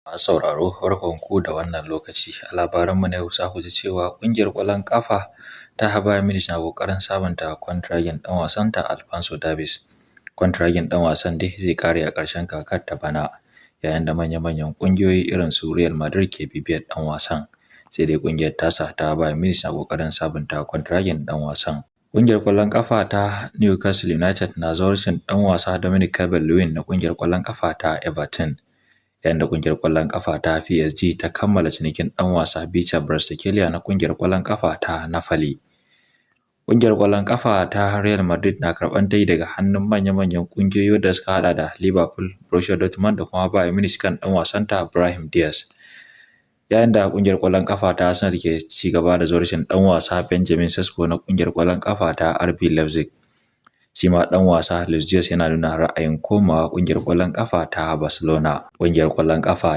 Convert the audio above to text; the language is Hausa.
Masu sauraro barkanku da wannan lokaci. A labaranmu na yau za ku ji cewa ƙungiyar ƙwallon ƙafa ta Bayern Munich na ƙoƙarin sabunta kwantiragin ɗan wasanta Alphonso Davies. Kwantiragin ɗan wasan dai zai ƙare a ƙarshen kakar ta bana, yayin da manya-manyan ƙungiyoyi irin su Real Madrid ke bibiyar ɗan wasan. Sai dai ƙungiyar tasa ta Bayern Munich na ƙoƙarin sabunta kwantiragin ɗan wasan. Ƙungiyar ƙwallon ƙafa ta Newcastle United na zawarcin ɗan wasa Dominic Calvert-Lewin na ƙungiyar ƙwallon ƙafa ta Everton. Yayin da ƙungiyar ƙwallon ƙafa ta PSG ta kammala cinikin ɗan wasa Bicha Brastakeliya na ƙungiyar ƙwallon ƙafa ta Napoli. Ƙungiyar ƙwallon ƙafa ta Real Madrid na karɓan tayi daga hannun manya-manyan ƙungiyoyi da suka haɗa da Liverpool, Borussia Dortmund da kuma Bayern Munich kan ɗan wasanta Brahim Diaz. Yayin da ƙungiyar ƙwallon ƙafa ta Arsenal ke ci gaba da zawarcin ɗan wasa Benjamin Sesko na ƙungiyar ƙwallon ƙafa ta RB Leipzig. Shi ma ɗan wasa Luis Diaz yana nuna ra'ayin komawa ƙungiyar ƙwallon ƙafa ta Barcelona. Ƙungiyar ƙwallon ƙafa